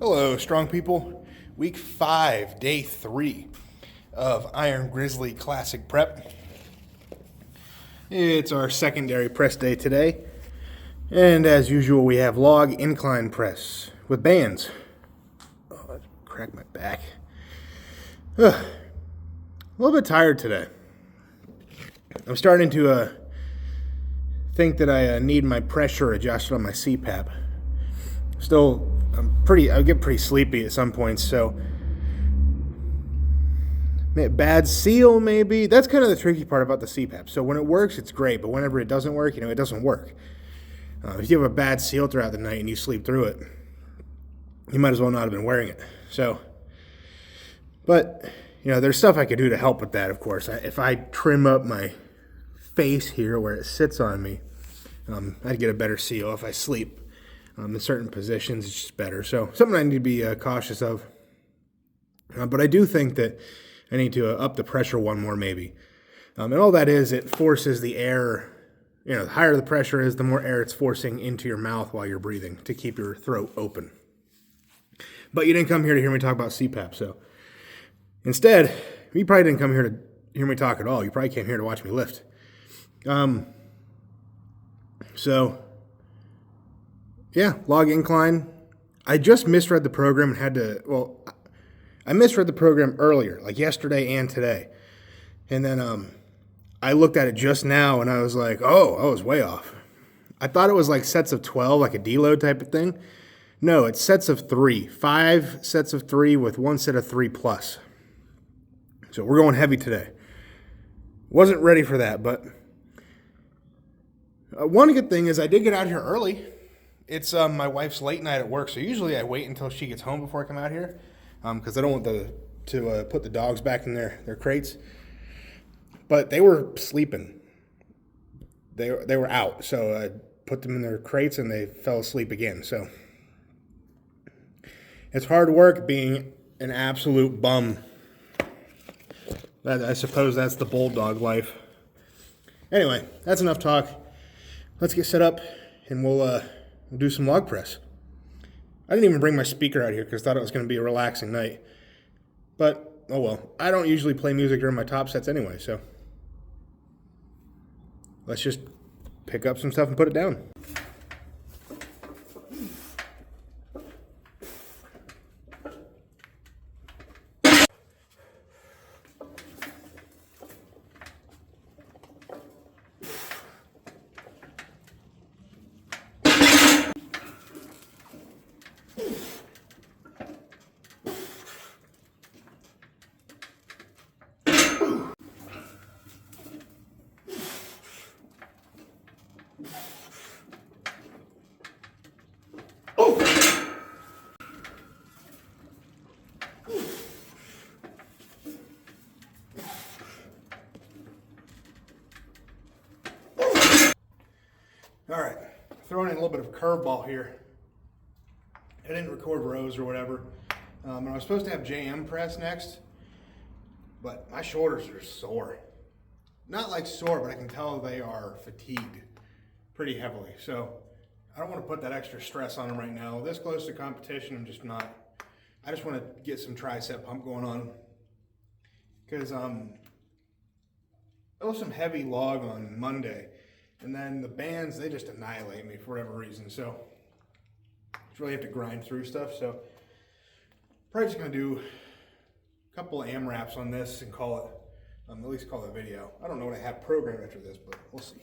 Hello, strong people. Week 5, day 3 of Iron Grizzly Classic Prep. It's our secondary press day today. And as usual, we have log incline press with bands. Oh, I cracked my back. A little bit tired today. I'm starting to think that I need my pressure adjusted on my CPAP. Still, I get pretty sleepy at some points, so bad seal maybe. That's kind of the tricky part about the CPAP. So when it works, it's great, but whenever it doesn't work, it doesn't work. If you have a bad seal throughout the night and you sleep through it, you might as well not have been wearing it. So, but there's stuff I could do to help with that. Of course, if I trim up my face here where it sits on me, I'd get a better seal. If I sleep in certain positions, it's just better. So something I need to be cautious of. But I do think that I need to up the pressure one more maybe. And all that is, it forces the air, the higher the pressure is, the more air it's forcing into your mouth while you're breathing to keep your throat open. But you didn't come here to hear me talk about CPAP, so instead, you probably didn't come here to hear me talk at all. You probably came here to watch me lift. Yeah, log incline. I just misread the program and I misread the program earlier, like yesterday and today. And then I looked at it just now and I was like, oh, I was way off. I thought it was like sets of 12, like a deload type of thing. No, it's sets of 3. 5 sets of 3 with 1 set of 3 plus. So we're going heavy today. Wasn't ready for that, but one good thing is I did get out here early. It's my wife's late night at work, so usually I wait until she gets home before I come out here, because I don't want to put the dogs back in their crates. But they were sleeping. They were out, so I put them in their crates and they fell asleep again. So it's hard work being an absolute bum. I suppose that's the bulldog life. Anyway, that's enough talk. Let's get set up and we'll do some log press. I didn't even bring my speaker out here because I thought it was going to be a relaxing night. But, oh well. I don't usually play music during my top sets anyway, so let's just pick up some stuff and put it down. All right, throwing in a little bit of curveball here. I didn't record rows or whatever. And I was supposed to have JM press next, but my shoulders are sore. Not like sore, but I can tell they are fatigued pretty heavily. So I don't want to put that extra stress on them right now. This close to competition, I'm just not. I just want to get some tricep pump going on. Because there was some heavy log on Monday. And then the bands, they just annihilate me for whatever reason. So just really have to grind through stuff. So probably just going to do a couple of AMRAPs on this and call it, at least call it a video. I don't know what I have programmed after this, but we'll see.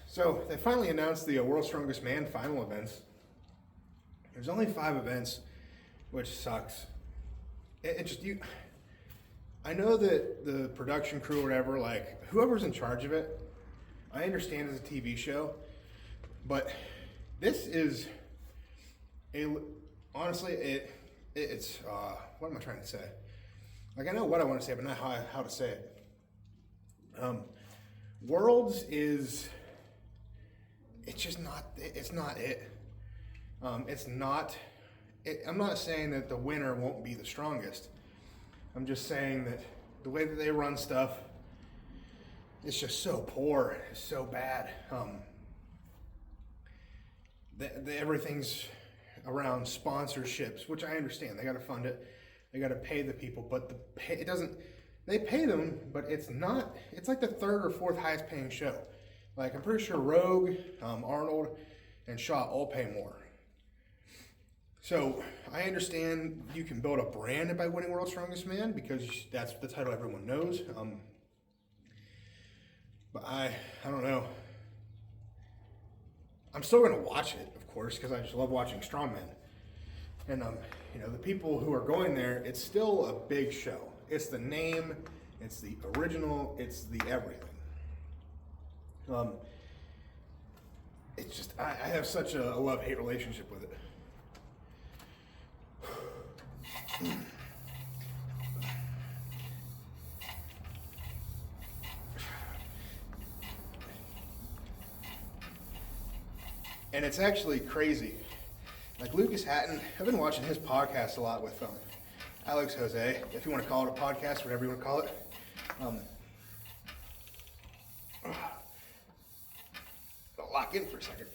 So they finally announced the World's Strongest Man final events. There's only 5 events, which sucks. I know that the production crew or whatever, like whoever's in charge of it, I understand it's a TV show, but this is honestly, it's what am I trying to say? Like, I know what I want to say, but not how to say it. Worlds is, it's just not, it's not it. It's not, I'm not saying that the winner won't be the strongest. I'm just saying that the way that they run stuff, it's just so poor, it's so bad. Everything's around sponsorships, which I understand. They got to fund it, they got to pay the people, but it doesn't. They pay them, but it's not. It's like the third or fourth highest paying show. Like, I'm pretty sure Rogue, Arnold, and Shaw all pay more. So I understand you can build a brand by winning World's Strongest Man because that's the title everyone knows. But I don't know. I'm still gonna watch it, of course, because I just love watching strongmen. And you know, the people who are going there, it's still a big show. It's the name, it's the original, it's the everything. It's just I have such a love-hate relationship with it. And it's actually crazy. Like Lucas Hatton, I've been watching his podcast a lot with Alex Jose, if you want to call it a podcast, whatever you want to call it. I'll lock in for a second.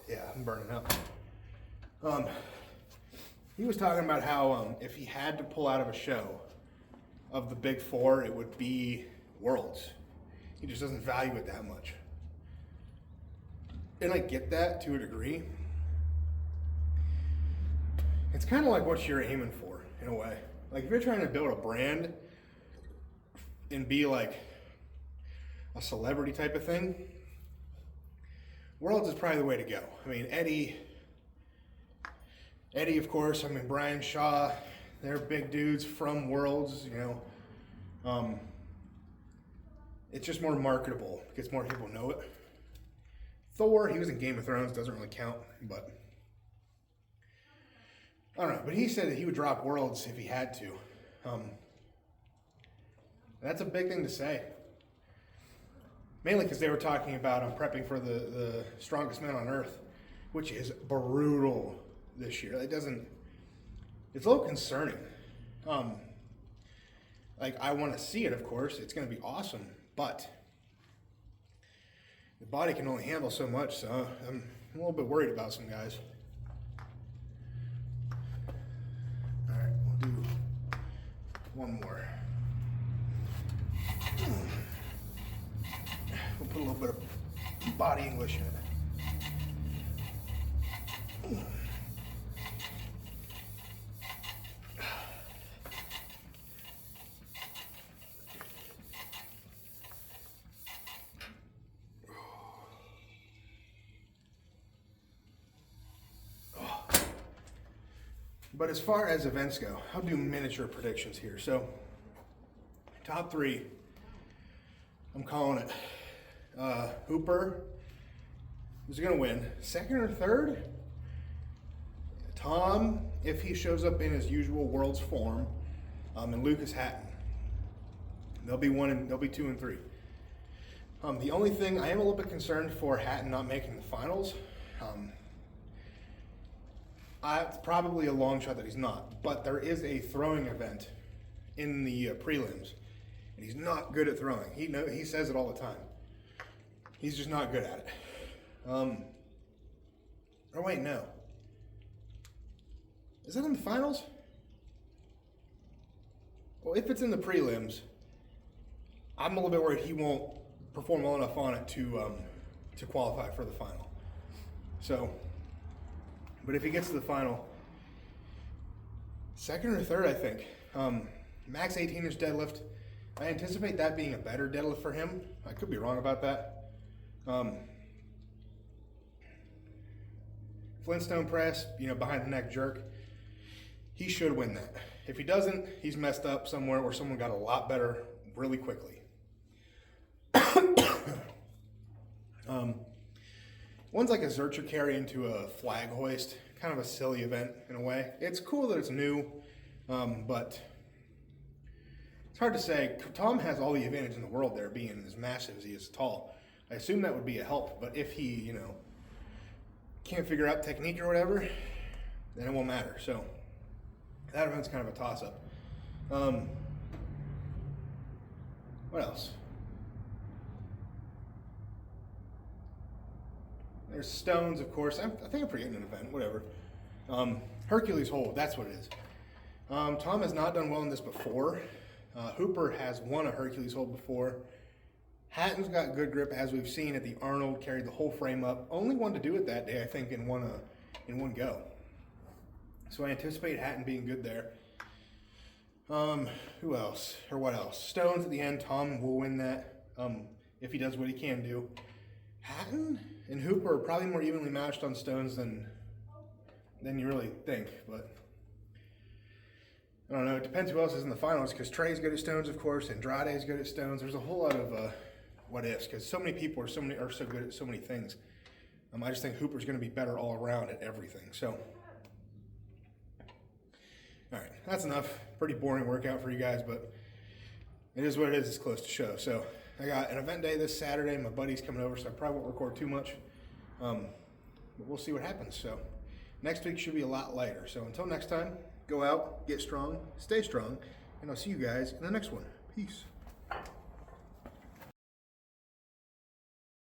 Yeah, I'm burning up. He was talking about how if he had to pull out of a show of the big four, it would be Worlds. He just doesn't value it that much. And I get that to a degree. It's kind of like what you're aiming for, in a way. Like, if you're trying to build a brand and be like a celebrity type of thing, Worlds is probably the way to go. I mean, Eddie, of course, I mean, Brian Shaw, they're big dudes from Worlds, you know. It's just more marketable because more people know it. Thor, he was in Game of Thrones, doesn't really count, but I don't know. But he said that he would drop Worlds if he had to. That's a big thing to say. Mainly because they were talking about prepping for the Strongest Man on Earth, which is brutal this year. It's a little concerning. Like, I want to see it, of course. It's going to be awesome, but the body can only handle so much, so I'm a little bit worried about some guys. All right, we'll do one more. We'll put a little bit of body English in it. But as far as events go, I'll do miniature predictions here. So, top three, I'm calling it Hooper, who's going to win. Second or third, Tom, if he shows up in his usual Worlds form, and Lucas Hatton. They'll be 2 and 3. The only thing, I am a little bit concerned for Hatton not making the finals. It's probably a long shot that he's not, but there is a throwing event in the prelims, and he's not good at throwing. He says it all the time. He's just not good at it. Oh wait, no. Is that in the finals? Well, if it's in the prelims, I'm a little bit worried he won't perform well enough on it to qualify for the final. So. But if he gets to the final, second or third, I think. Max 18-inch deadlift. I anticipate that being a better deadlift for him. I could be wrong about that. Flintstone press, behind the neck jerk. He should win that. If he doesn't, he's messed up somewhere where someone got a lot better really One's like a Zercher carry into a flag hoist, kind of a silly event in a way. It's cool that it's new, but it's hard to say. Tom has all the advantage in the world there, being as massive as he is tall. I assume that would be a help, but if he, you know, can't figure out technique or whatever, then it won't matter. So that event's kind of a toss-up. What else? There's stones, of course. I think I'm forgetting an event, whatever. Hercules hold, that's what it is. Tom has not done well in this before. Hooper has won a Hercules hold before. Hatton's got good grip, as we've seen at the Arnold, carried the whole frame up. Only one to do it that day, I think, in one go. So I anticipate Hatton being good there. Who else? Or what else? Stones at the end. Tom will win that if he does what he can do. Hatton and Hooper are probably more evenly matched on stones than you really think, but I don't know. It depends who else is in the finals, because Trey's good at stones, of course, Andrade's good at stones. There's a whole lot of what ifs, because so many people are so good at so many things. I just think Hooper's going to be better all around at everything. So, all right, that's enough. Pretty boring workout for you guys, but it is what it is. It's close to show. So I got an event day this Saturday. My buddy's coming over, so I probably won't record too much. But we'll see what happens. So next week should be a lot lighter. So until next time, go out, get strong, stay strong, and I'll see you guys in the next one. Peace.